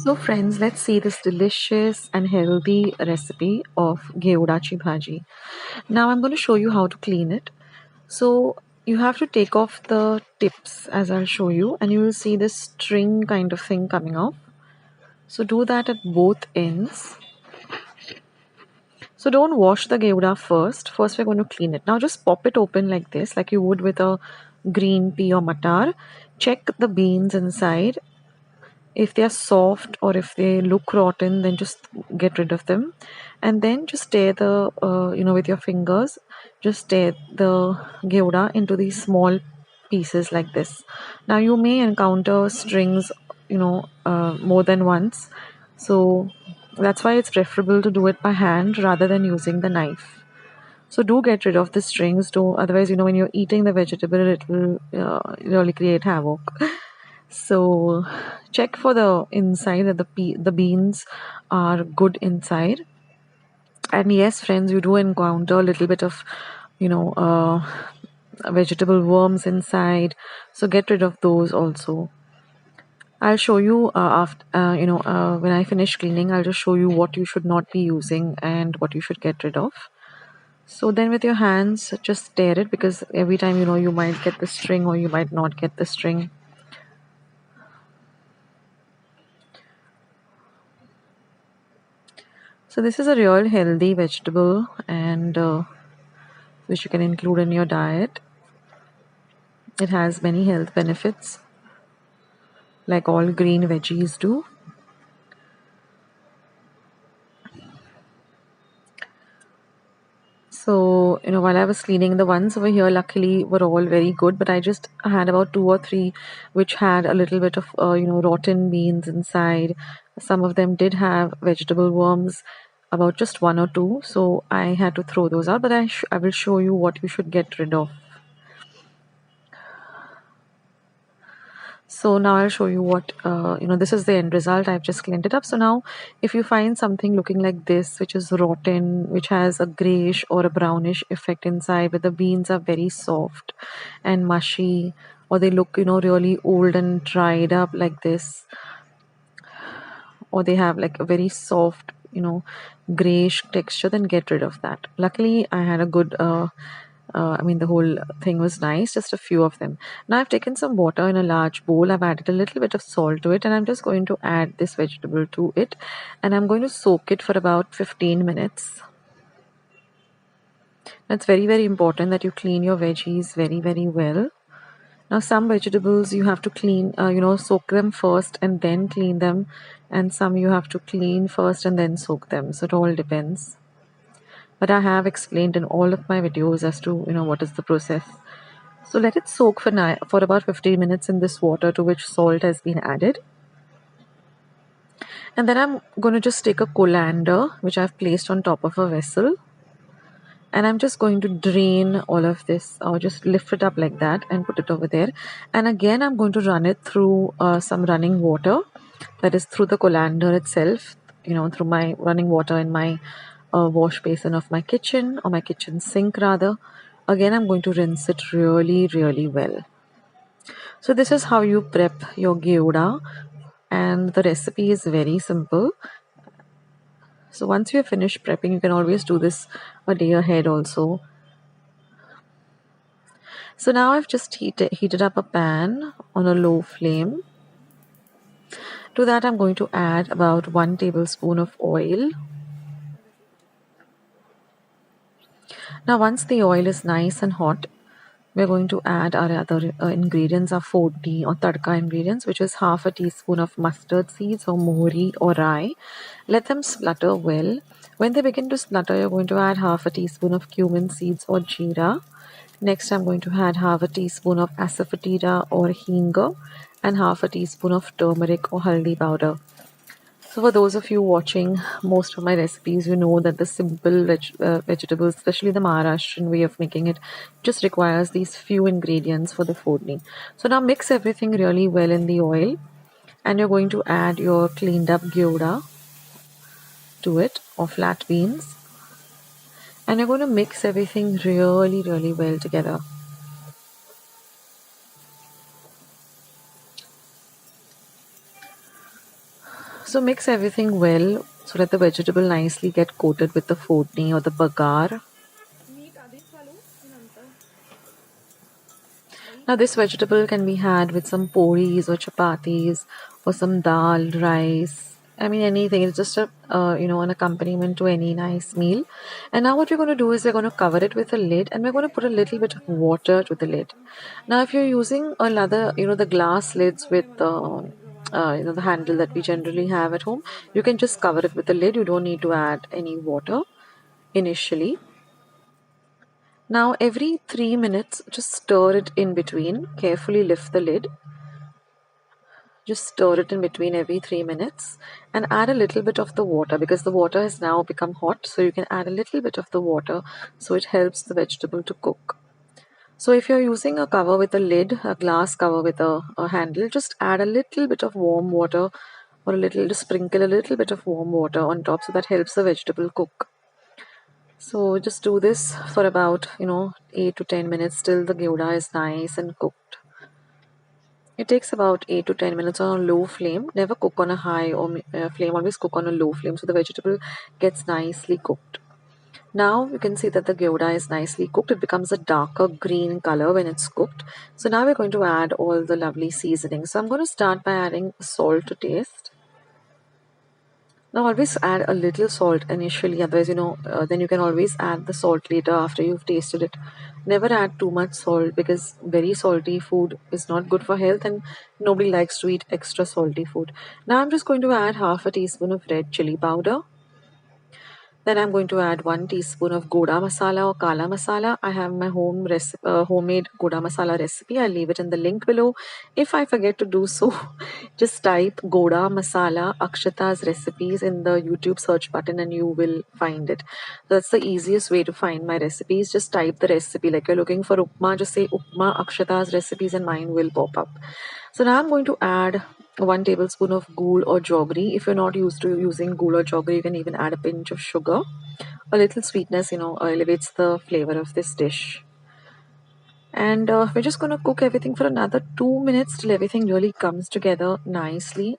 So friends, let's see this delicious and healthy recipe of Ghevdyachi Bhaji. Now I'm going to show you how to clean it. So you have to take off the tips as I'll show you, and you will see this string kind of thing coming off. So do that at both ends. So don't wash the Ghevda first. First we're going to clean it. Now just pop it open like this, like you would with a green pea or matar. Check the beans inside. If they are soft or if they look rotten, then just get rid of them, and then just tear the with your fingers, just tear the gouda into these small pieces like this. Now you may encounter strings more than once, so that's why it's preferable to do it by hand rather than using the knife. So do get rid of the strings, do otherwise when you're eating the vegetable, it will really create havoc. So check for the inside that the beans are good inside. And yes, friends, you do encounter a little bit of you know uh, vegetable worms inside. So get rid of those also. I'll show you after when I finish cleaning. I'll just show you what you should not be using and what you should get rid of. So then with your hands, just stir it, because every time you might get the string or you might not get the string. So this is a real healthy vegetable, and which you can include in your diet. It has many health benefits, like all green veggies do. So while I was cleaning, the ones over here luckily were all very good, but I just had about two or three which had a little bit of rotten beans inside. Some of them did have vegetable worms, about just one or two, so I had to throw those out. But I will show you what you should get rid of. So now I'll show you what this is the end result. I've just cleaned it up. So now if you find something looking like this, which is rotten, which has a grayish or a brownish effect inside, but the beans are very soft and mushy, or they look really old and dried up like this, or they have like a very soft grayish texture, then get rid of that. Luckily I had a good the whole thing was nice, just a few of them. Now I've taken some water in a large bowl. I've added a little bit of salt to it, and I'm just going to add this vegetable to it, and I'm going to soak it for about 15 minutes. It's very, very important that you clean your veggies very, very well. Now some vegetables you have to clean, soak them first and then clean them, and some you have to clean first and then soak them. So it all depends. But I have explained in all of my videos as to what is the process. So let it soak for about 15 minutes in this water to which salt has been added. And then I'm going to just take a colander which I've placed on top of a vessel. And I'm just going to drain all of this, or just lift it up like that and put it over there. And again, I'm going to run it through some running water, that is through the colander itself, through my running water in my wash basin of my kitchen, or my kitchen sink rather. Again, I'm going to rinse it really, really well. So this is how you prep your gouda, and the recipe is very simple. So once you have finished prepping, you can always do this a day ahead also. So now I've just heated up a pan on a low flame. To that I'm going to add about 1 tablespoon of oil. Now once the oil is nice and hot, we're going to add our other ingredients, our 40 or tadka ingredients, which is half a teaspoon of mustard seeds or mohri or rye. Let them splutter well. When they begin to splutter, you're going to add half a teaspoon of cumin seeds or jeera. Next, I'm going to add half a teaspoon of asafoetida or hinga and half a teaspoon of turmeric or haldi powder. So for those of you watching most of my recipes, you know that the simple vegetables, especially the Maharashtrian way of making it, just requires these few ingredients for the foodni. So now mix everything really well in the oil, and you're going to add your cleaned up gouda to it, or flat beans, and you're going to mix everything really, really well together. So So mix everything well so that the vegetable nicely get coated with the fodni or the bagar. Now this vegetable can be had with some puris or chapatis or some dal, rice. I mean anything. It's just a an accompaniment to any nice meal. And now what we're going to do is we're going to cover it with a lid and we're going to put a little bit of water to the lid. Now if you're using a leather, the glass lids with the handle that we generally have at home, you can just cover it with a lid. You don't need to add any water initially. Now every 3 minutes, just stir it in between. Carefully lift the lid. Just stir it in between every 3 minutes and add a little bit of the water because the water has now become hot. So you can add a little bit of the water so it helps the vegetable to cook. So if you're using a cover with a lid, a glass cover with a handle, just add a little bit of warm water or just sprinkle a little bit of warm water on top so that helps the vegetable cook. So just do this for about 8 to 10 minutes till the Ghevda is nice and cooked. It takes about 8 to 10 minutes on a low flame. Never cook on a high or flame, always cook on a low flame so the vegetable gets nicely cooked. Now you can see that the Ghevda is nicely cooked. It becomes a darker green color when it's cooked. So now we're going to add all the lovely seasonings. So I'm going to start by adding salt to taste. Now always add a little salt initially, otherwise then you can always add the salt later after you've tasted it. Never add too much salt because very salty food is not good for health and nobody likes to eat extra salty food. Now I'm just going to add half a teaspoon of red chili powder. Then I'm going to add 1 teaspoon of goda masala or kala masala. I have my homemade goda masala recipe. I'll leave it in the link below. If I forget to do so, just type goda masala Akshata's recipes in the YouTube search button and you will find it. That's the easiest way to find my recipes. Just type the recipe. Like you're looking for upma, just say upma Akshata's recipes and mine will pop up. So now I'm going to add 1 tablespoon of ghee or jaggery. If you're not used to using ghee or jaggery, you can even add a pinch of sugar. A little sweetness, elevates the flavor of this dish. And we're just going to cook everything for another 2 minutes till everything really comes together nicely.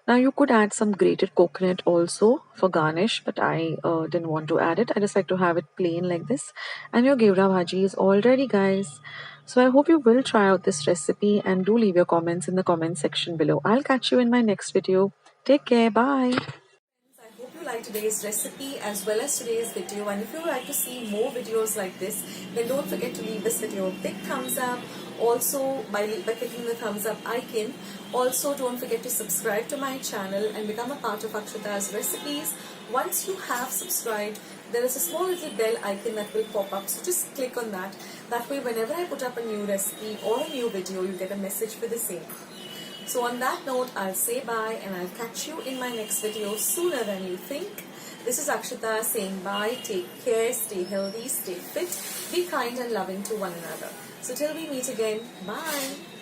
Now you could add some grated coconut also for garnish, but I didn't want to add it. I just like to have it plain like this. And your Ghevda Bhaji is all ready, guys. So I hope you will try out this recipe and do leave your comments in the comment section below. I'll catch you in my next video. Take care. Bye. I hope you liked today's recipe as well as today's video, and if you would like to see more videos like this, then don't forget to leave this video a big thumbs up. Also by clicking the thumbs up icon. Also don't forget to subscribe to my channel and become a part of Akshata's recipes. Once you have subscribed, there is a small little bell icon that will pop up, so just click on that. That way whenever I put up a new recipe or a new video, you get a message for the same. So on that note, I'll say bye and I'll catch you in my next video sooner than you think. This is Akshata saying bye, take care, stay healthy, stay fit, be kind and loving to one another. So till we meet again, bye.